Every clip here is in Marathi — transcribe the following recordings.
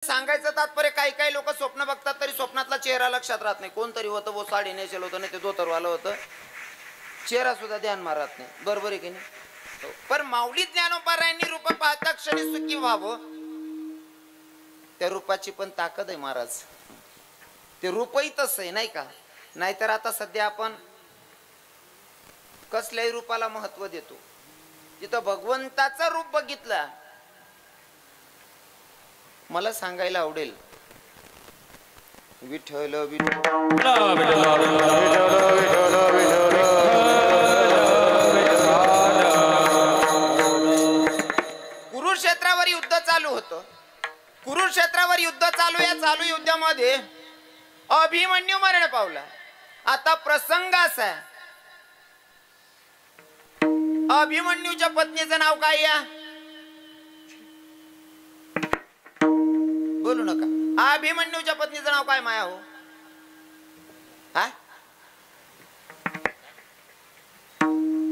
सांगायचं तात्पर्य काही काही लोक स्वप्न बघतात तरी स्वप्नातला चेहरा लक्षात राहत नाही. कोणतरी होतं वो साडी नेसेल होतं नाही ते धोतरवालं होतं, चेहरा सुद्धा ध्यान मारत नाही. बरोबर आहे की नाही? पण माऊली ज्ञानोबारायांनी रूप पाहता क्षणी सुखी व्हावं, त्या रूपाची पण ताकद आहे महाराज. ते रूपही तसं आहे नाही का? नाहीतर आता सध्या आपण कसल्याही रूपाला महत्व देतो. जिथं भगवंताचं रूप बघितलं, मला सांगायला आवडेल विठ्ठल कुरुक्षेत्रावर युद्ध चालू होतं. कुरुक्षेत्रावर युद्ध चालू, या चालू युद्धामध्ये अभिमन्यू मरण पावला. आता प्रसंग असा आहे, अभिमन्यूच्या पत्नीचं नाव काय या? बोलू नका. अभिमन्यूच्या पत्नीचं नाव काय माया हो? हा,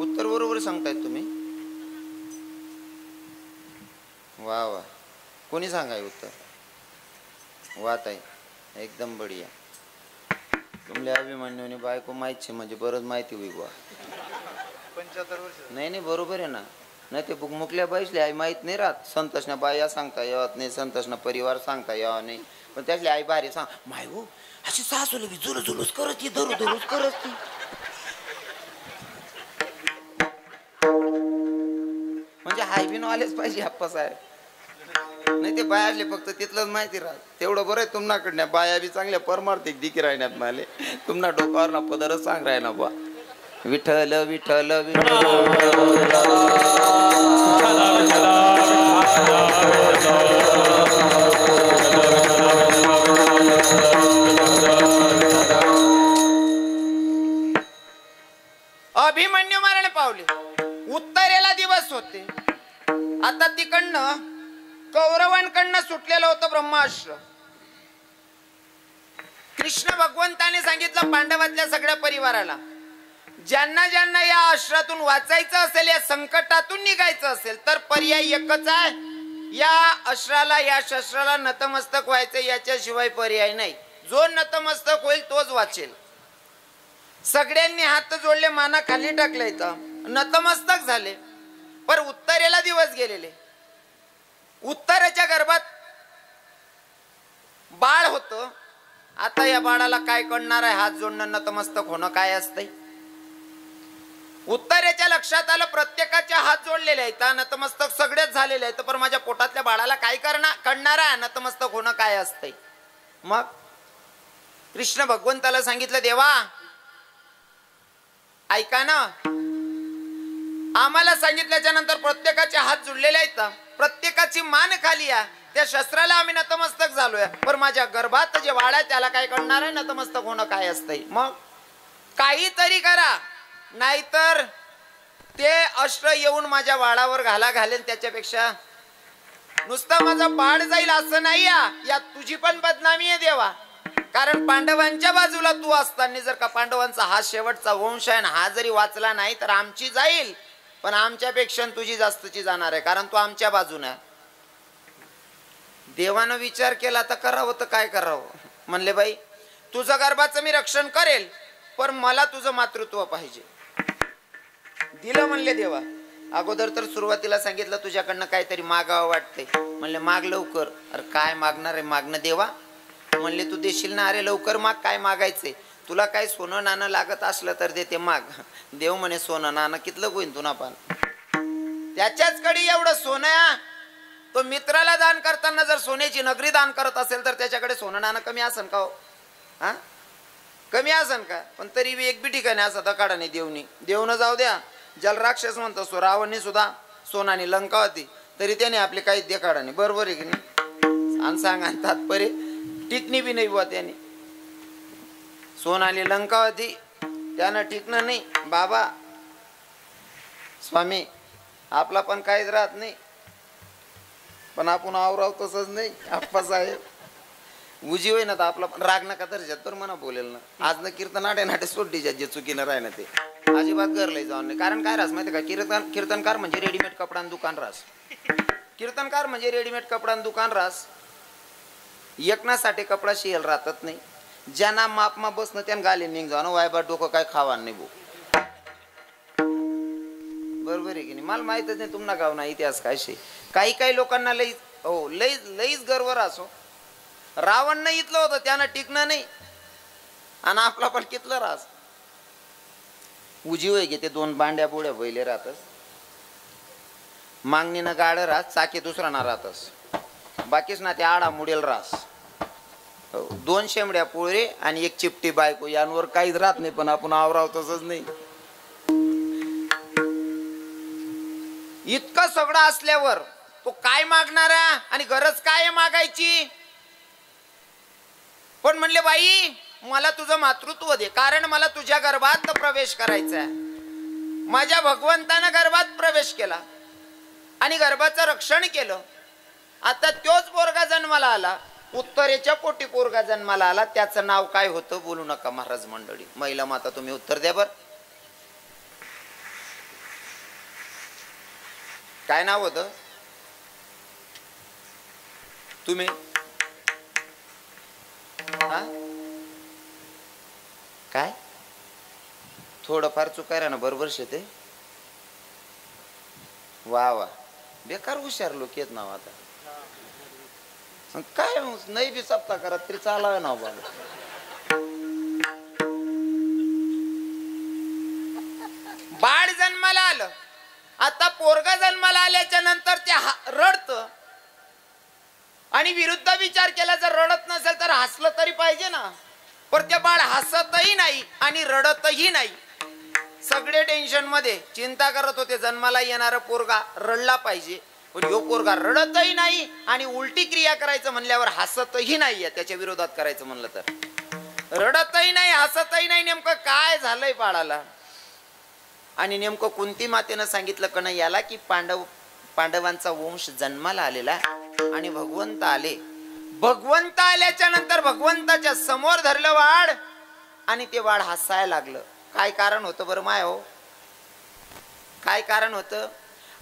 उत्तर बरोबर सांगतायत तुम्ही. वा वा, कोणी सांगाय उत्तर? वात आहे एकदम बढिया. तुमल्या अभिमन्यूने बायको माहिती म्हणजे बरंच माहिती होई बा. 75 वर्ष नाही नाही बरोबर आहे ना. नाही ते मुकल्या बाईसले आई माहित नाही राहत. संतोषना बाया सांगता येत नाही, संतोषना परिवार सांगता यावं नाही, पण त्यातली आई भारी सांग माय हो अशी सासूला बी जुलू जुलूस करत ती, धरू धरूच करत ती. म्हणजे हाय बी आलेच पाहिजे हप्पा साहेब. नाही ते बायाले फक्त तिथलंच माहिती राहत. तेवढं बरं आहे तुम्हाकडनं. बाया बी चांगल्या परमार्थिक दिकी राहण्यात माले. तुम्हाला डोकावर ना पदरच सांग राह ना बा. विठ्ठल विठ्ठल अभिमन्यू मरण पावले. उत्तरेला दिवस होते. आता तिकडनं कौरवांकडनं सुटलेलं होतं ब्रह्मास्त्र. कृष्ण भगवंताने सांगितलं पांडवातल्या सगळ्या परिवाराला, ज्यांना ज्यांना या अस्त्रातून वाचायचं असेल, या संकटातून निघायचं असेल, तर पर्याय एकच आहे. या अस्त्राला, या शस्त्राला नतमस्तक व्हायचं, याच्याशिवाय पर्याय नाही. जो नतमस्तक होईल तोच वाचेल. सगळ्यांनी हात जोडले, माना खाली टाकले, नतमस्तक झाले. पर उत्तरेला दिवस गेलेले. उत्तरेच्या गर्भात बाळ होतं. आता या बाळाला काय कळणार आहे? हात जोडणं, नतमस्तक होणं काय असतंय? उत्तरेच्या लक्षात आलं, प्रत्येकाचे हात जोडलेले आहेत, नतमस्तक सगळेच झालेले आहेत, पण माझ्या पोटातल्या बाळाला काय कळणार आहे? नतमस्तक होणं काय असतंय? मग कृष्ण भगवंताला सांगितलं, देवा ऐका ना, आम्हाला सांगितल्याच्या नंतर प्रत्येकाचे हात जोडलेले आहेत, प्रत्येकाची मान खाली आहे, त्या शस्त्राला आम्ही नतमस्तक झालोय, पण माझ्या गर्भात जे बाळ आहे त्याला काय कळणार आहे? नतमस्तक होणं काय असतंय? मग काहीतरी करा, नाहीतर ते अस्त्र येऊन माझ्या बाळावर घालेल. त्याच्यापेक्षा नुसतं माझं बाळ जाईल असं नाही, या तुझी पण बदनामी आहे देवा. कारण पांडवांच्या बाजूला तू असताना जर का पांडवांचा हा शेवटचा वंश आहे, हा जरी वाचला नाही तर आमची जाईल, पण आमच्यापेक्षा तुझी जास्तची जाणार आहे, कारण तू आमच्या बाजूने. देवानं विचार केला तर करावं तर काय करावं. म्हणले बाई तुझं गर्भाचं मी रक्षण करेल, पण मला तुझं मातृत्व पाहिजे. दिलं म्हणले देवा. अगोदर तर सुरुवातीला सांगितलं तुझ्याकडनं काहीतरी मागावं वाटतंय. म्हणले माग लवकर. अरे काय मागणार आहे? मागणं देवा. म्हणले तू देशील ना? अरे लवकर माग, काय मागायचंय तुला? काय सोनं नाणं लागत असलं तर देते, माग. देव म्हणे सोनं नाणं कितलं होईन तुना पण? त्याच्याच कडे एवढं सोनं. तो मित्राला दान करताना जर सोन्याची नगरी दान करत असेल तर त्याच्याकडे सोनं नाणं कमी असन का हो? हा, कमी असन का? पण तरी एक बी ठिकाणी असं दकाडा नाही देवनी. देवनं जाऊ द्या, जल राक्षस म्हणतो सो, रावणने सुद्धा सोनानी लंका होती, तरी त्याने आपली काही देखाडा नाही. बरोबर आहे की नाही? आणि सांगा तात्पर्य टिकणी बी नाही बुवा त्याने. सोनाली लंका होती, त्यानं टिकणं नाही. बाबा स्वामी आपला पण काहीच राहत नाही, पण आपण आवराव तसंच नाही. आप्पा साहेब उजी होई ना तर आपला पण राग नका तर तर म्हणा बोलेल ना. आज न कीर्तन नाटे सोडीच्या जे चुकीनं राह ना ते अजिबात गरलंय जाऊन नाही. कारण काय रास माहिती का? कीर्तनकार म्हणजे रेडीमेड कपडा दुकान रास. कीर्तनकार म्हणजे रेडीमेड कपडा दुकान रास. एकनासाठी कपडा शियल राहतात नाही. ज्यांना माप मा बसणं त्यानं गाले निघ जाणं वायबा डोकं काय खावा नाही भाऊ. बरोबर आहे की नाही. मला माहितच नाही तुम्हाला गाव ना इतिहास काय शे. काही काही लोकांना लई हो लईच गर्व असो. रावण नाही इथलं होतं त्यानं टिकणं नाही आणि आपला पण कितलं रास उजीव आहे ते 2 बांड्या बुड्या बैले राहतस. मागणीनं गाड राहत चाकी दुसरा ना राहतस. बाकीच ना ते आडा मुडेल रास. 2 शेंबड्या पोळे आणि 1 चिपटी बायको यांवर काहीच राहत नाही. पण आपण आवराव तसंच नाही. इतकं सगळं असल्यावर तो काय मागणारा आणि गरज काय मागायची. पण म्हणले बाई मला तुझं मातृत्व दे कारण मला तुझ्या गर्भात प्रवेश करायचा आहे. माझ्या भगवंतानं गर्भात प्रवेश केला आणि गर्भाचं रक्षण केलं. आता तोच पोरगा जन्माला आला. उत्तरेच्या पोटी पोरगा जन्माला आला. त्याचं नाव काय होतं बोलू नका महाराज मंडळी. महिला माता तुम्ही उत्तर द्या बर. काय नाव होतं तुम्ही हा काय थोडंफार चुकायला ना बरोबर शेते. वा वा बेकार हुशार लोक येत नाव. आता काय नाही बी सप्ता करत तरी चालावे नाव बाबा. बाळ जन्माला आलं. आता पोरगा जन्माला आल्याच्या नंतर ते रडत आणि विरुद्ध विचार केला. जर रडत नसेल तर हसलं तरी पाहिजे ना. पण ते बाळ हसतही नाही आणि रडतही नाही. सगळे टेन्शन मध्ये चिंता करत होते जन्माला येणारा पोरगा रडला पाहिजे. पण यो पोरगा रडतही नाही आणि उलटी क्रिया करायचं म्हणल्यावर हसतही नाहीये. त्याच्या विरोधात करायचं म्हणलं तर रडतही नाही हसतही नाही. नेमकं काय झालंय बाळाला. आणि नेमकं कुंती मातेनं सांगितलं का नाही याला की पांडवांचा वंश जन्माला आलेला आणि भगवंत आले. भगवंत आल्याच्या नंतर भगवंताच्या समोर धरलं वाढ आणि ते वाढ हसायला लागलं. काय कारण होतं बरं माय हो. काय कारण होतं.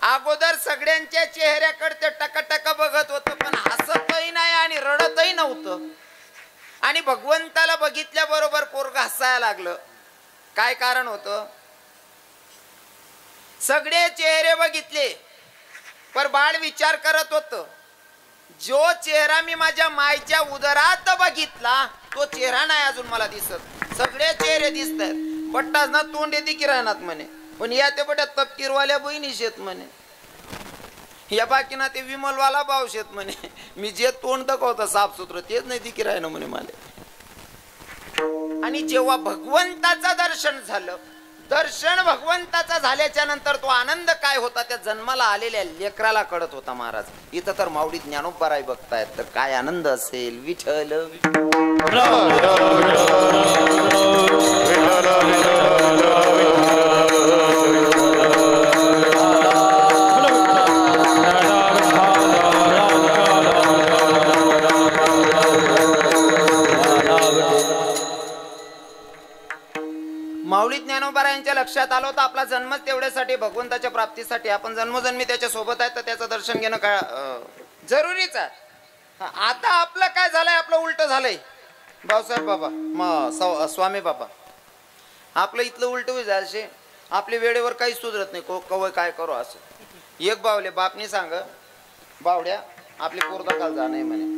अगोदर सगळ्यांच्या चेहऱ्याकडे ते टकटक बघत होतं पण हसतही नाही आणि रडतही नव्हतं. आणि भगवंताला बघितल्या बरोबर पोरग हसायला लागलं. काय कारण होतं. सगळे चेहरे बघितले पर बाळ विचार करत होत जो चेहरा मी माझ्या मायच्या उदरात बघितला तो चेहरा नाही अजून मला दिसत. सगळे चेहरे दिसतात. बट्टाच ना तोंड येते की राहणार म्हणे. पण या ते बट्या तपकीरवाल्या बहिणी शेत म्हणे. या बाकीना ते विमलवाला भाऊ शेत म्हणे. मी जे तोंड दाखवतं साफसुत्र तेच नाही दिकी राहिलं म्हणे मला. आणि जेव्हा भगवंताचं दर्शन झालं. दर्शन भगवंताचा झाल्याच्या नंतर तो आनंद काय होता त्या जन्माला आलेल्या लेकराला कळत होता महाराज. इथं तर माऊली ज्ञानोबाराय बघतायत तर काय आनंद असेल. विठ्ठल माऊली ज्ञानोबारायांच्या लक्षात आलं होतं आपला जन्मच तेवढ्यासाठी भगवंताच्या प्राप्तीसाठी. आपण जन्मोजन्मी त्याच्या सोबत आहे तर त्याचं दर्शन घेणं काय जरुरीच आहे. आता आपलं काय झालंय आपलं उलट झालंय भाऊसाहेब बाबा स्वामी बाबा. आपलं इथलं उलट झालं. आपल्या वेळेवर काही सुधरत नाही. कवय काय करू असं. एक बावले बापनी सांग बावड्या आपली पोरदा काल जा नाही म्हणे.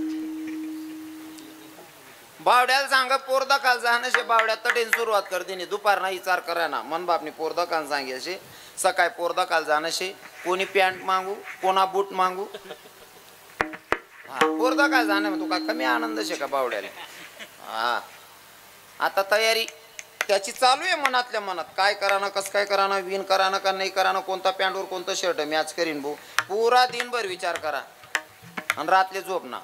बावड्याला सांग पोरदा काल जाणं शे. बावड्या तटेन सुरुवात करते नाही दुपार नाही विचार करा ना. मन बापनी पोरदा काल सांगायचे सकाळी पोरदा काल जाणं शे. कोणी पॅन्ट मागू कोणा बूट मागू. हा पोरदा काल जाणं तू का कमी आनंद शे का बावड्याला. हा आता तयारी त्याची चालू आहे मनातल्या मनात. काय कराना कसं काय कराना विन कराना का नाही कराना कोणता पॅन्टवर कोणतं शर्ट मॅच करीन भाऊ. पुरा दिनभर विचार करा आणि रात्री झोप ना.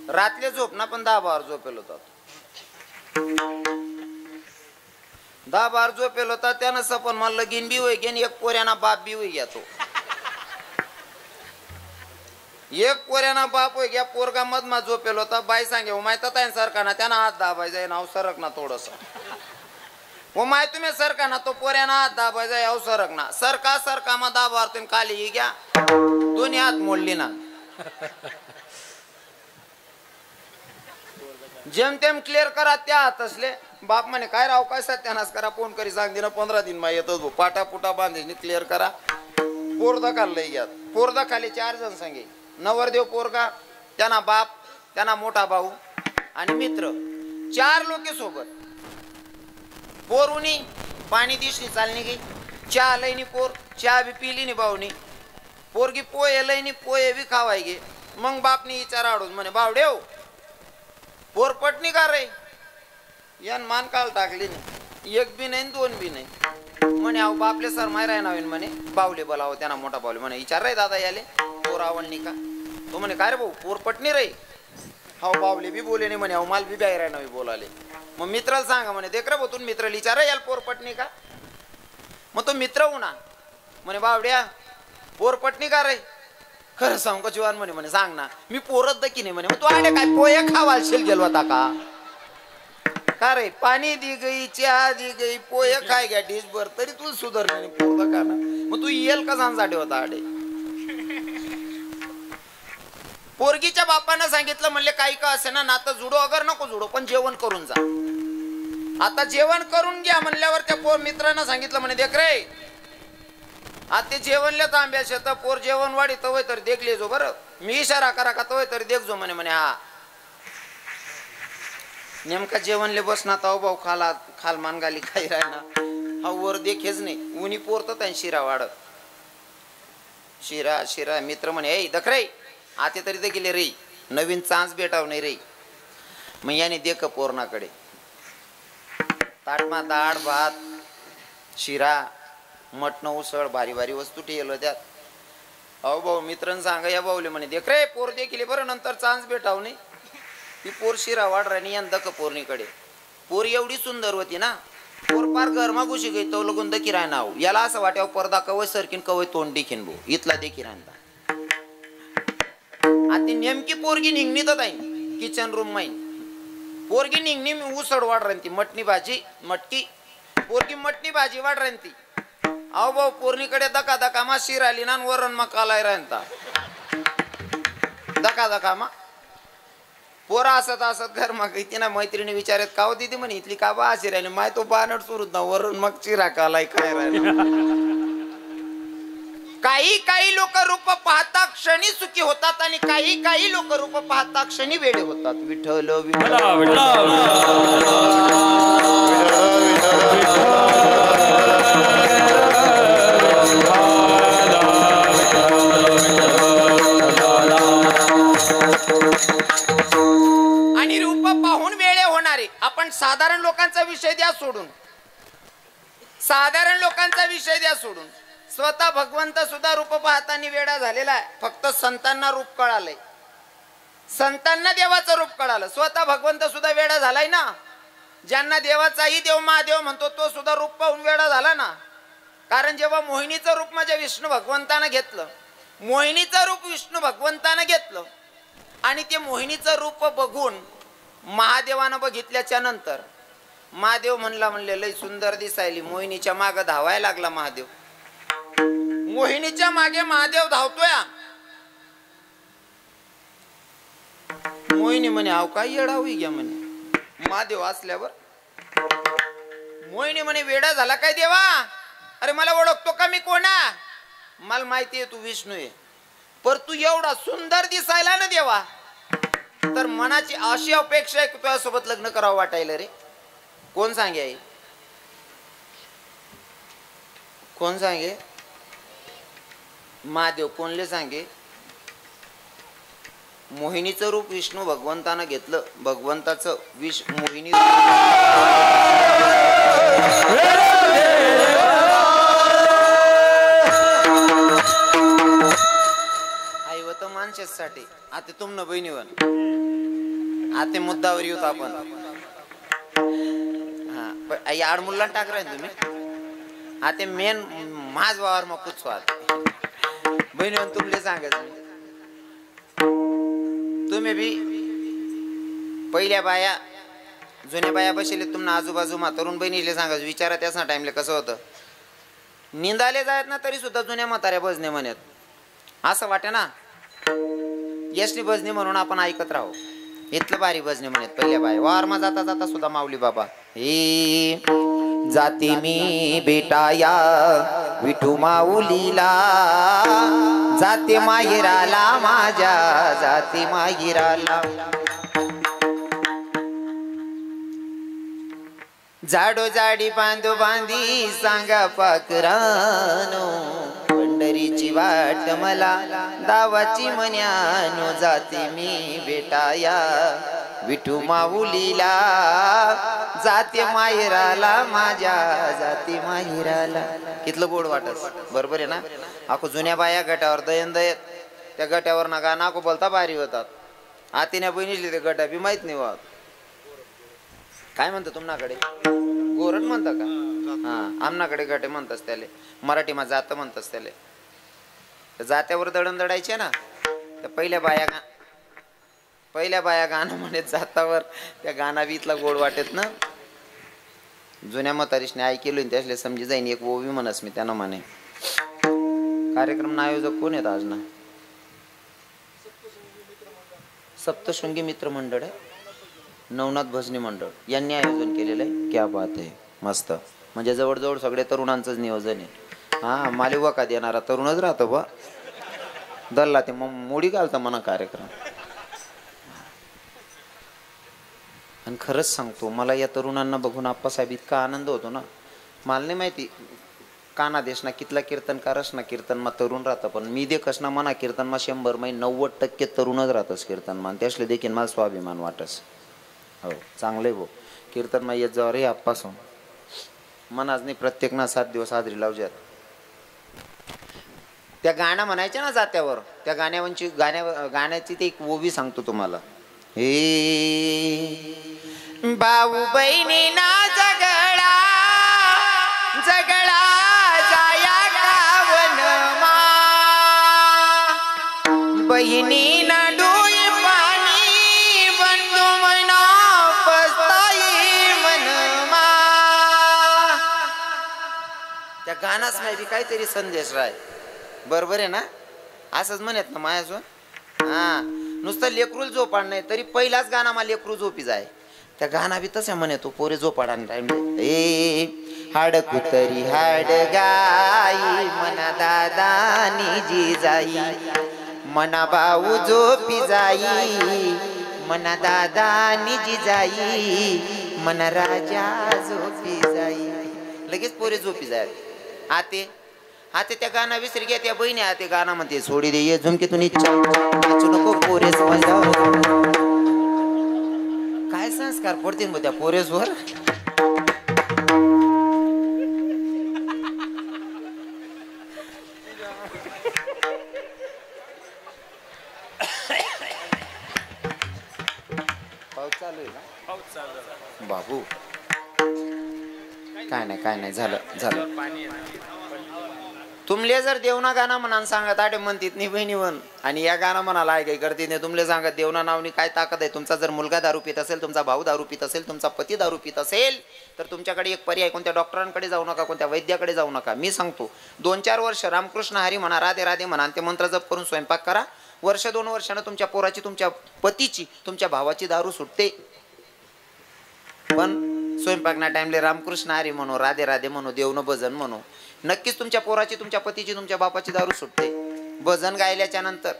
रात्री झोप ना पण 10-12 झोपेल होता. 10-12 झोपेल होता त्यानं सपन मला लगीन बी होई घेन एक पोऱ्याना बाप बी होई घ्या. तो एक पोऱ्याना बाप होई घ्या. पोरगा मधमा झोपेल होता. बाई सांगे हो माहित आहे सारखा ना त्यानं हात दाबायचा नाव सरक ना थोडस. हो माय तुम्ही सरका ना तो पोऱ्याना हात दाबायचा याव सरक ना. सरका सरका मग 10-12 तुम्ही खाली घ्या दोन्ही हात मोडली ना. जेमतेम क्लिअर करा त्या हात असले बाप म्हणे काय राव काय सत्यानाश करा फोन करी सांग दिना 15 दिन मा येतो भाऊ पाटा पुटा बांधे क्लिअर करा पोरदा खाल्लंय घ्या पोरदा खाली 4 जण सांगे नवरदेव पोरगा त्यांना बाप त्यांना मोठा भाऊ आणि मित्र 4 लोके सोबत पोरुनी पाणी दिसली चालणी गे चहा लईनी पोर चहा बी पिली नि भाऊनी पोरगी पोहे लईनी पोहे बी खावाय गे मग बापनी विचार आडून म्हणे बावडेव पोरपटणी का रे यान मान काल टाकली नाही 1 बी नाही 2 बी नाही म्हणे अहो बापले सर माय राय नवीन म्हणे बावले बोलावं त्यांना मोठा बावले म्हणे विचार रे दादा याले पोर आवडणी का तो म्हणे काय रे भाऊ पोरपटणी रे हो बावले बी बोले नाही म्हणे अहो माल बी बाहेर आहे नवी बोलाले मग मित्राला सांगा म्हणे देख रे भाऊ तुम्ही मित्राला विचार याल पोरपटणी का मग तो मित्र होणार म्हणे बावड्या पोरपटणी का रे खरं सांग का जीवान म्हणे सांग ना मी पोरत दकी नाही म्हणे मग तू आले काय पोहे खावालशील गेलो होता का रे पाणी दी गई चहा दी गई पोहे खाय घ्या डिश भर तरी तू सुधारला नाही पोरदा का ना मग तू येल का सांगसाठी होता आडे पोरगीच्या बापानं सांगितलं म्हणले काही का असे ना नातं जुडो अगर नको जुडो पण जेवण करून जा आता जेवण करून घ्या म्हणल्यावर त्या पोर मित्रांना सांगितलं म्हणे देख रे आता ते जेवणले तांब्या शेत पोर जेवण वाढी तवय तर देखले जो बरं मी इशारा करा का तवय तर देख जो म्हणे हा नेमका जेवणले बसना ताव भाऊ खाला खाल मानगाली खाई राहिना हा वर देखेच नाही उनी पोरत त्या शिरा वाढत शिरा शिरा मित्र म्हणे ए दख रे आते तरी ते गेले रे नवीन चान्स भेटाव नाही रे मग याने देख पोरणाकडे ताटमा डाळ भात शिरा मटण उसळ भारी भारी वस्तू ठेवलं त्यात अहो भाऊ मित्रांनो सांगा या भाऊले म्हणे देख रे पोर देखील बरं नंतर चान्स भेटाव नाही ती पोर शिरा वाढ राहिली यंदा का पोरणीकडे पोर एवढी सुंदर होती ना पोर पार घरमा घुशी गई तो लगून दकी राय नाव याला असं वाट्याव पर्दा कवय सरकीन कवय तोंड देखीन भाऊ इथला देखी राहता आता नेमकी पोरगी निघणी तर किचन रूम माईन पोरगी निघणी उसळ वाढ राहती मटणी भाजी मटकी पोरगी मटणी भाजी वाढ राहती अहो भाऊ पोरणीकडे दका दका मा शिर आली ना वरण मग कालाय राहता दका दका मा पोरा असत असत घर मग तिना मैत्रिणी विचारत का हो दिदी म्हणे इथली का बा अशी राहिली माय तो बानट सुरूच ना वरून मग चिरा कालाय काय राहिला काही काही लोक रूप पाहता क्षणी सुखी होतात आणि काही काही लोक रूप पाहता क्षणी वेडे होतात विठ्ठल आणि रूप पाहून वेळे होणारे आपण साधारण लोकांचा विषय द्या सोडून साधारण लोकांचा विषय द्या सोडून स्वतः भगवंत सुद्धा रूप पाहताना वेडा झालेला आहे फक्त संतांना रूप कळालंय संतांना देवाचं रूप कळालं स्वतः भगवंत सुद्धा वेडा झालाय ना ज्यांना देवाचाही देव महादेव म्हणतो तो सुद्धा रूप पाहून वेडा झाला ना कारण जेव्हा मोहिनीचं रूप माझ्या विष्णू भगवंतानं घेतलं मोहिनीचं रूप विष्णू भगवंतानं घेतलं आणि ते मोहिनीचं रूप बघून महादेवानं बघितल्याच्या नंतर महादेव म्हणले लय सुंदर दिसायली मोहिनीच्या मागे धावायला लागला महादेव मोहिनीच्या मागे महादेव धावतोय मोहिनी म्हणे अहो काय येडा होई घ्या म्हणे महादेव असल्यावर मोहिनी म्हणे वेडा झाला काय देवा अरे मला ओळखतो का मी कोणा मला माहिती आहे तू विष्णू आहे पर तू एवढा सुंदर दिसायला ना देवा तर मनाची अशी अपेक्षा आहे की तुझ्यासोबत लग्न करावं वाटायला रे कोण सांगे आई कोण सांगे महादेव कोणले सांगे मोहिनीचं रूप विष्णू भगवंतानं घेतलं भगवंताचं मोहिनी आई व तर माणसासाठी आता तुमनं बहिणीवर आता मुद्दावर येऊत आपण हा आई आडमुल्ला टाक राहील तुम्ही आता मेन माझ वावर मग पुचवाल बहिणीवर तुमले सांगायचं तुम्ही बी पहिल्या बाया जुन्या बाया बसले तुम्हाला आजूबाजू तरुण बहिणीले सांगायचं विचारा त्याच टाइमले कसं होतं निंदाले जायत ना तरी सुद्धा जुन्या म्हाताऱ्या भजने म्हणत असं वाटे ना यशनी भजनी म्हणून आपण ऐकत राहू इथलं भारी भजने म्हणत पहिल्या बाय वारमा जाता जाता सुद्धा माऊली बाबा हे जाती मी बेटाया विठू माऊलीला जाते माहिराला माझ्या जाते माहिराला झाडो जाडी बांधो बांधी सांगा पाकरानो पंढरीची वाट मला दावाची मन्यानो जाते मी बेटाया विठू माऊलीला जाते माहेराला माझ्या जाते माहेराला. कितलं गोड वाटत बरोबर आहे ना. अको जुन्या बाया गटावर दयन दयत त्या गटावर ना गाणं अको बोलता भारी होतात. आतीने बहिणीली ते गटा बी माहित नाही वाद काय म्हणतं तुमनाकडे गोरट म्हणता का. हा आमनाकडे गटे म्हणतास त्याले मराठी मा जात म्हणतास त्याले. जात्यावर दळण दडायचे ना त्या पहिल्या बाया गाणं म्हणत जातावर त्या गाणा बी इथला गोड वाटत ना. जुन्या म्हातारीशने ऐकलो त्यासले समजी जाईन एक ओवी म्हणस मी त्यांना म्हणे. कार्यक्रम ना आयोजक कोण आहेत आज ना. सप्तशृंगी मित्र मंडळ आहे नवनाथ भजनी मंडळ यांनी आयोजन केलेलं आहे. क्या बात आहे मस्त. म्हणजे जवळजवळ सगळे तरुणांचंच नियोजन आहे. हा मालिवा का देणारा तरुणच राहतो बा दल्ला ते मग मोडी घालता म्हणा कार्यक्रम. आणि खरंच सांगतो मला या तरुणांना बघून आप्पासाहेब इतका आनंद होतो ना. मला नाही माहिती काना देशना कितला कीर्तनकारच ना कीर्तनमा तरुण राहतं पण मी देखस ना म्हणा कीर्तनमा 100 मै 90% तरुणच राहतस कीर्तनमा त्यासले देखील मला स्वाभिमान वाटस. हो चांगले भाऊ कीर्तन मा येत जाऊ रे आप्पासून मनाज नाही प्रत्येक ना 7 दिवस हाजरी लावज्यात. त्या गाणं म्हणायच्या ना जात्यावर त्या गाण्याची ते एक ओवी सांगतो तुम्हाला. हे भाऊ बहिणी ना जगळा जगळा जाया गावन मा बहिणी ना डोई पाणी बंधू मना पस्ताई मनमा. त्या गाण्यास माहिती काहीतरी संदेश राय बरोबर आहे ना. असंच म्हणत ना माझ्यासोबत. हा नुसतं लेकरूल झोपाड नाही तरी पहिलाच गाणा मला लेकरू झोपी जाय. त्या गाणा बी तसं म्हणतो पोरे झोपाडा ए हाड कुतरी हाड गाई मना दादानी जी जाई मना भाऊ झोपी जाई मना दादानी जी जाई मना राजा झोपी जाई. लगेच पोरे झोपी जाय. आते त्या गाणं विसर घ्या त्या बहिणी आते गाणं म्हणते सोडी दे ये झुमकीतून इच्छा नको पोरेस काय संस्कार पडतील त्या पोरेसवर. पाऊस चालू आहे का बाबू. काय नाही झालं तुमले जर देवना गाणं म्हणा सांगत आटे म्हणतीत नाही बहिणीवन आणि या गाणं म्हणाला आहे काही करते नाही तुमले सांगत देवना नावनी काय ताकद आहे. तुमचा जर मुलगा दारू पित असेल तुमचा भाऊ दारू पित असेल तुमचा पती दारू पित असेल तर तुमच्याकडे एक पर्याय कोणत्या डॉक्टरांकडे जाऊ नका कोणत्या वैद्याकडे जाऊ नका. मी सांगतो 2-4 वर्ष रामकृष्ण हरी म्हणा राधे राधे म्हणा ते मंत्र जप करून स्वयंपाक करा. 1-2 वर्षानं तुमच्या पोराची तुमच्या पतीची तुमच्या भावाची दारू सुटते. पण स्वयंपाक ना टाइमले रामकृष्ण हरी म्हणू राधे राधे म्हणू देवनं भजन म्हणू नक्कीच तुमच्या पोराची तुमच्या पतीची तुमच्या बापाची दारू सुटते भजन गायल्याच्या नंतर.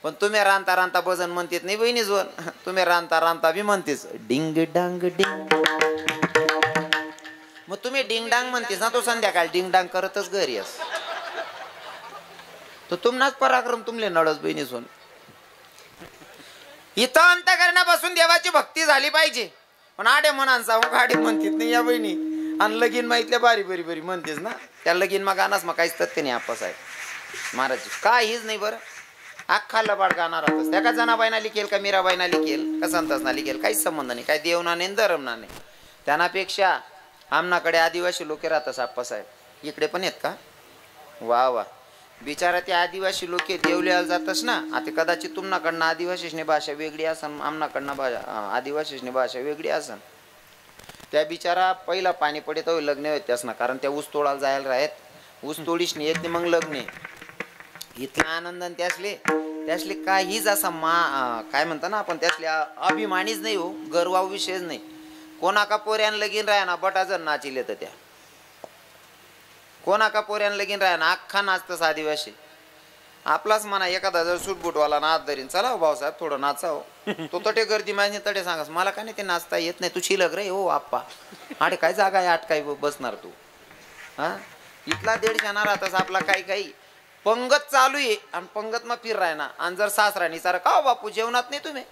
पण तुम्ही रांता रांता भजन म्हणतेत नाही बहिणी जोन तुम्ही रांता रांता बी म्हणतेस डिंग डांग डिंग. मग तुम्ही डिंग डांग म्हणतेस ना तो संध्याकाळ डिंग डांग करतच घरी अस तो तुम्हाच पराक्रम तुमले नळस बहिणी सोन. इथं अंतकरणापासून देवाची भक्ती झाली पाहिजे. पण आडे म्हणान सांगू गाडी म्हणतीत नाही या बहिणी आणि लगीन माहितल्या बारी बरी बरी म्हणतेस ना त्या लगीन मग गाणास मग काहीच तथ्य नाही आप्पासाहेब महाराज काहीच नाही. बरं अख्खा लबाड गाणार राहतस त्या का जनाबाईना लिखेल का मीराबाईना लिखेल का संतासना लिखेल काहीच संबंध नाही. काय देवना नाही धरमना नाही. त्यांनापेक्षा आमनाकडे आदिवासी लोक राहतस आप्पासाहेब इकडे पण आहेत का. वा वा बिचारा ते आदिवासी लोक देवल्याला जातस ना. आता कदाचित तुमनाकडनं आदिवासीशनी भाषा वेगळी असन आमनाकडनं आदिवासीशनी भाषा वेगळी असन. त्या बिचारा पहिला पाणी पडे तर लग्न होत त्यास ना कारण त्या ऊस तोडायला जायला राहत ऊस तोडीशनी येत नाही मग लग्न इथला आनंद त्यासले त्यातले काहीच असा काय म्हणता ना आपण त्यातले अभिमानीच नाही हो, गर्वाव विषयच नाही. कोणाका पोऱ्यान लगीन राहा ना बटा जण नाचिले तर त्या कोणाका पोऱ्यान लगीन राहा ना अख्खा नाचतस आदिवासी. आपलाच म्हणा एखादा जर सूटबूटवाला नाच धरीन, चला हो भाऊसाहेब थोडं नाचाव, तो तटे गर्दी माझी तटे सांगास मला का नाही ते नाचता येत नाही, तू शिलक रे हो आप्पा, अरे काय जागा आहे आठ काय बसणार तू. हा इथला 150 राहतस आपला काही काही पंगत चालू आहे आणि पंगत मग फिर राय ना. आणि जर सासराणी सारं का हो बापू जेवणात नाही तुम्ही,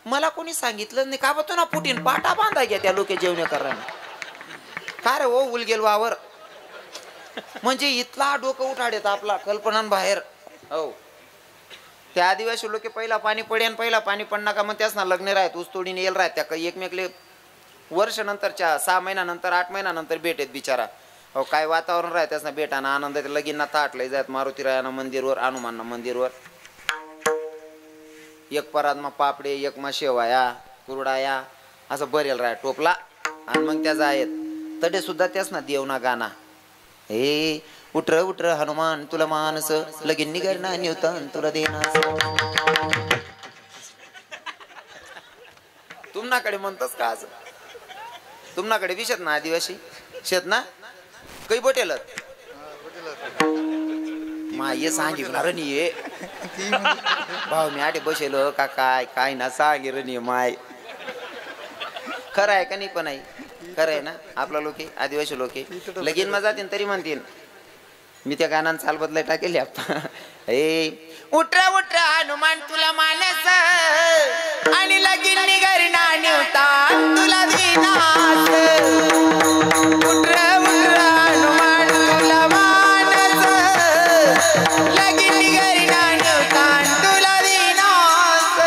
मला कोणी सांगितलं नाही का बतो ना पुटीन पाटा बांधा घ्या त्या लोक जेवणे करा का रे हो उलगेल वावर. म्हणजे इथला डोकं उठाडेत आपला कल्पनान बाहेर. हो त्या आदिवासी लोक पहिला पाणी पडेन पहिला पाणी पडना का मग त्याच ना लग्न राहत ऊस तोडीने येईल राहत त्या काही एकमेकले वर्ष नंतरच्या 6 महिन्यानंतर 8 महिन्यानंतर भेटेत बिचारा. हो काय वातावरण राहतेच ना बेटाना आनंद लगीन ताटले जात मारुती रायाना मंदिरवर हनुमान मंदिरवर. एक परात मग पापडे एक मग शेवाया कुरडाया असं बरेल राय टोपला आणि मग त्याचा आहेत तडे सुद्धा त्याच ना देवना गाना. हे उठर उठर हनुमान तुला मानस लगीन निघर ना निवतन तुला देनास. तुमनाकडे म्हणतोस का असं, तुमनाकडे विषत ना आदिवासी शेत ना काही बोटेल माये सांगितलं रणी भाऊ मी आठे बसेल का काय काय ना सांगे रणी माय. खरं आहे का नाही पण आहे खरं आहे ना. आपला लोके आदिवासी लोके लगीन मा जातीन तरी म्हणतील मी त्या गाण्यान चाल बदलाय टाकेल ए उठरा उठरा हनुमान तुला मानस आणि लगीन निघर ना निवता तुला देनास. उठरा उठरा हनुमान तुला मानस लगीन निघर ना निवता तुला देनास.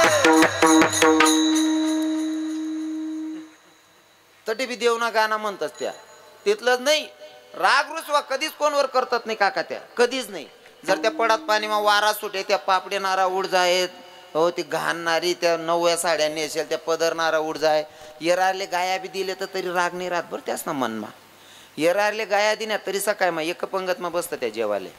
तटे बी देवना गाणं म्हणतात त्या तिथलंच नाही. राग रुसवा कधीच कोणवर करतात नाही काका त्या कधीच नाही. जर त्या पडात पाणी मग वारा सुटे त्या पापडेनारा उड जायत हो ती घाणणारी त्या नवव्या साड्या नेसेल त्या पदरणारा उड जाय. येरारले गाया बी दिले तर तरी राग नाही राहत बरं त्याच ना मनमा. येरारले गाया दिल्या तरी सकाळ मग एक पंगत मग बसतं त्या जेवाले.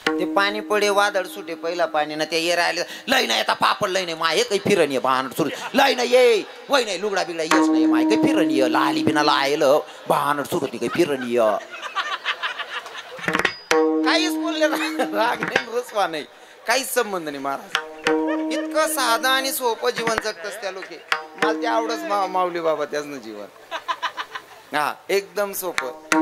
ते पाणी पडे वादळ सुटे पहिला पाणी ना त्या येरायले लय नाही आता पापड लय नाही माय काही फिरण ये भान सुरू लय नाही ये वय नाही लुगडा बिगडा येच नाही माय काही फिरण ये लाली बिना लायल भानड सुरू ती काही फिरण ये काहीच बोलले राग नाही रुसवा नाही काहीच संबंध नाही महाराज. इतकं साधं आणि सोपं जीवन जगतच त्या लोके. मला ते आवडच माऊली बाबा त्याच ना जीवन. हा एकदम सोपं.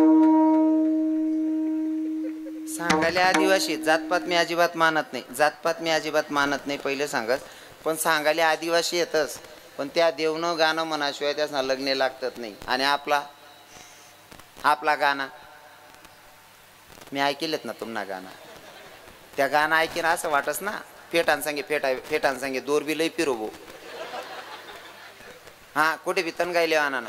सांगायला आदिवासी जातपात मी अजिबात मानत नाही, जातपात मी अजिबात मानत नाही पहिले सांगत. पण सांगायला आदिवासी येतच पण त्या देवनं गाणं म्हणाशिवाय त्याच ना लग्ने लागतात नाही. आणि आपला गाणं मी ऐकलेत ना तुम्हाला गाणं त्या गाणं ऐकीन असं वाटस ना फेटान सांगे फेटान सांगे दोर बी लई फिरोबो. हा कुठे बी तन गायले आणा ना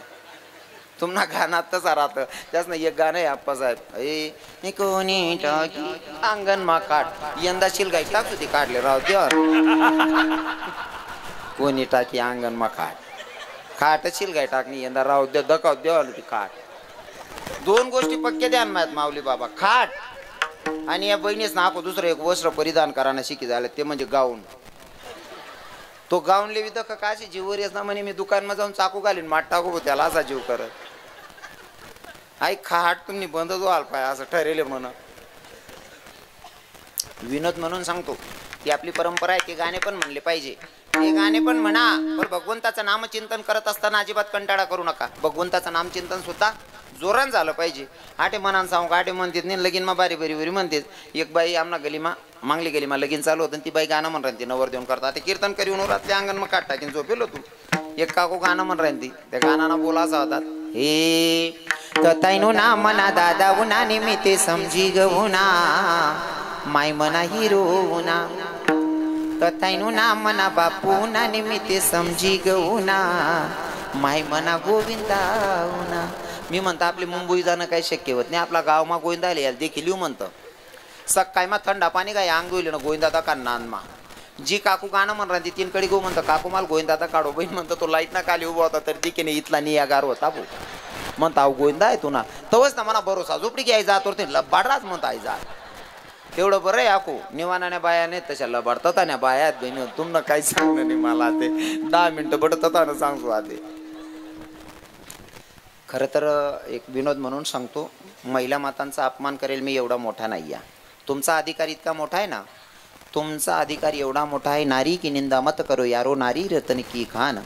तुम्हाला गाणं तसा राहतं त्याच ना एक गाणं आहे आप्पा साहेब ए कोणी टाकी अंगण मा काट यंदा शिलगाई टाकतो ती काढले राव देवा कोणी टाकी अंगण मा खाट शिलगाई टाकणी यंदा राव दे दकाव देवाला ती खाट. 2 गोष्टी पक्के द्यान माहित माऊली बाबा खाट आणि या बहिणीच ना आपण दुसरं एक वस्त्र परिधान करायला शिकी झालं ते म्हणजे गाऊन. तो गाऊन लेवी दख काशी जीवर येस ना म्हणे मी दुकानमा जाऊन चाकू घालीन माठ टाकू त्याला असा जीव करत आई खाट तुम्ही बंद व्हाल पाय असं ठरेले म्हण. विनोद म्हणून सांगतो ती आपली परंपरा आहे. ते गाणे पण म्हणले पाहिजे ते गाणे पण म्हणा पण भगवंताचं नामचिंतन करत असताना अजिबात कंटाळा करू नका. भगवंताचं नामचिंतन सुद्धा जोरान झालं पाहिजे. आठे मनान सांगू आठे म्हणतात नाही लगीन मा बारी बरी बरी म्हणतेच. एक बाई आमना गलीमा मांगली गलीमा लगीन चालू होतं ती बाई गाणं म्हण राहते नवर देऊन करता ते कीर्तन करी रातल्या अंगण मग काढ टाकीन झोपेल तू. एक काकू गाणं म्हण राहीन ती त्या गाणं बोलायचा होतात हे तैनु ना मना दादा उना निमित्ते समजी गहुना माय मना हिरो उना तैनु ना मना बापू ना निमित्ते समजी गहुना माय मना गोविंदा उना. मी म्हणतो आपली मुंबई जाणं काही शक्य होत नाही. आपला गाव मा गोविंदा आले याला देखील येऊ म्हणतं सकाळी मा थंडा पाणी काय अंग होईल ना गोविंदा का नान मा जी काकू गाणं म्हण राहते 3 कडे गो म्हणतं काकू माल गोविंदा काढो बहीण म्हणतो तो लाईट ना खाली उभा होता तर दिकेने इथला नियागार होता भाऊ म्हणता अहो गोविंदा आहे तू ना तवच ना म्हणा भरोसा झोपडी घ्याय जातो ते बाडराच म्हणता आई जा तेवढं बरं आहे आखो निवानाने बाया नाही तशा लबाडतात आणि बाया बहिणी तुम्हाला काही सांगणं नाही मला ते 10 मिनिटं बडतात आणि सांगतो आधी. खरं तर एक विनोद म्हणून सांगतो, महिला मातांचा अपमान करेल मी एवढा मोठा नाही आहे. तुमचा अधिकार इतका मोठा आहे ना, तुमचा अधिकार एवढा मोठा आहे. नारी की निंदा मत करो यारो नारी रतन की खान.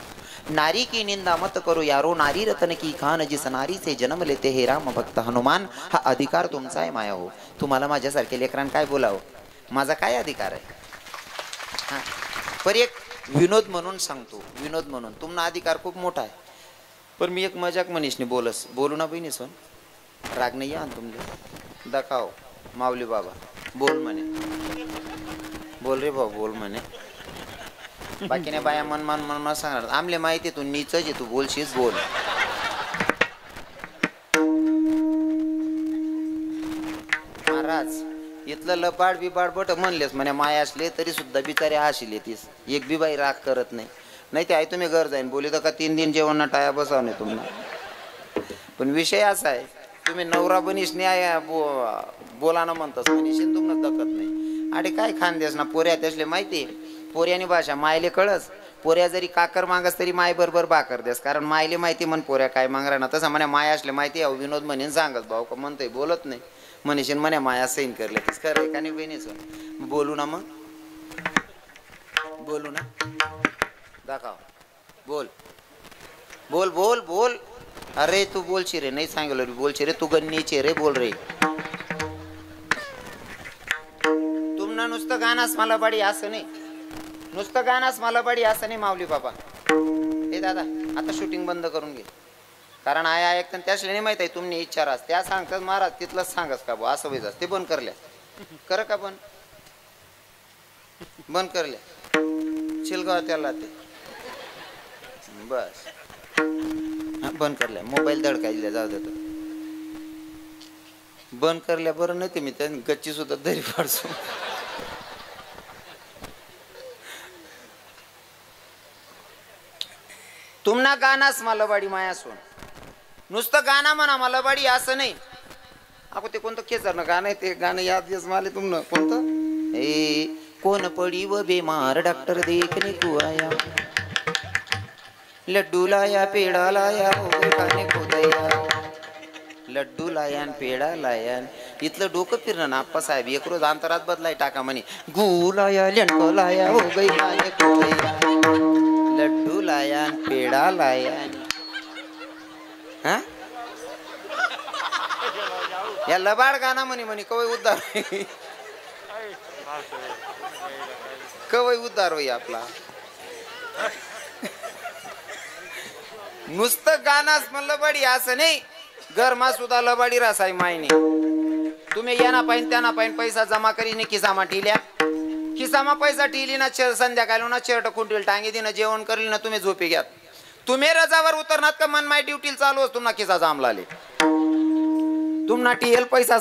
नारी की निंदा मत करो यारो नारी रतन की खान. जिस नारी से जन्म लेते हे राम भक्त हनुमान. हा अधिकार तुमचा आहे माया हो. तुम्हाला माझ्यासारखे लेकरांना काय बोलावं, माझा काय अधिकार आहे. हां पर एक विनोद म्हणून सांगतो, विनोद म्हणून तुम्हाला अधिकार खूप मोठा आहे. पण मी एक मजाक मनीषने बोलू ना बहिणी सोन, राग नाही या तुमले दाखव माऊली बाबा बोल म्हणे, बोल रे भाऊ बोल म्हणे. बाकीने बाया मन सांगणार आमले माहिती तू नीचच आहे, तू बोलशीस बोल. महाराज इथलं लबाड बिबाड बट म्हणलेस म्हणे माया असले तरी सुद्धा बिचारे हाशिले तीस एक बी बाई राग करत नाही. नाही ते आहे तुम्ही घर जाईन बोली तर का 3 दिन जेवण ना टाया बसाव नाही तुम्हाला. पण विषय असा आहे तुम्ही नवरा बनीस न्याय बोला ना म्हणतास मनीषीन तुम्हाला दखत नाही. अरे काय खान देस ना पोऱ्या त्यासले माहिती पोऱ्यानी भाषा मायले कळस. पोऱ्या जरी काकर मागस तरी माय बरोबर बाकर देस, कारण मायले माहिती म्हण पोऱ्या काय मागणार ना. तसं म्हणे माया असले माहिती आहे विनोद म्हणेन सांगत भाऊ का म्हणतोय बोलत नाही मनीषीन म्हणे माया सैन करले तीस खरं आहे का नाही बहिणीच. बोलू ना मग बोलू ना दाखव बोल बोल बोल बोल. अरे तू बोलशी रे नाही सांगलो रे बोलशी रे तू गन्नीचे रे बोल रे. तुमना नुसतं गाणास मला बाडी असं नाही, नुसतं गाणास मला बाडी असं नाही माऊली बाबा. हे दादा आता शूटिंग बंद करून घे, कारण आया ऐकतं त्याशी नाही माहित आहे तुम्ही इच्छा त्या सांगतात महाराज तिथलंच सांगस का बा असं व्हायचं ते बंद करल्या कर का बंद करल्या शिलगाव त्याला ते बस बंद करल्या. मोबाईल दडकायला जाऊ देतो बंद करल्या बरं नाही ते मी त्या गच्ची सुद्धा दरी फाडसो. तुमना गाणास मलबाडी माया सोन नुसतं गाणं म्हणा मलबाडी असं नाही. अगो ते कोणतं खेचरणं गाणं आहे ते गाणं याद येस मला तुमनं कोणतं ए कोण पडी व बेमार डॉक्टर देखने को आया लड्डू लाया पेड़ा लाया खाने को दया. लड्डू लायान पेड़ा लायान इथलं डोकं फिरणं ना आप्पा साहेब एक रोज अंतरात बदलाय टाका म्हणे गू लाया लंडको लाया हो गई खाने को दया. लड्डू लायान पेड़ा लायान हा या लबाड गाणं म्हणे कवय उद्धार कवय उद्धार होई आपला. नुसतं गाणास मग लबाडी असं नाही, घरमा सुद्धा लबाडी रासाई मायने. तुम्ही याना पाहिन त्याना पाहिन पैसा जमा करीने खिसामा ठिल्या खिसामा पैसा ठिली ना संध्याकाळी ना चेरट खुंटील टांगी दिन जेवण करील ना तुम्ही झोपी घ्यात. तुम्ही रजावर उतरणार का मन माय ड्युटीला चालू तुम्हाला खिसा जाम लाले तुम्हाला टीएल पैसा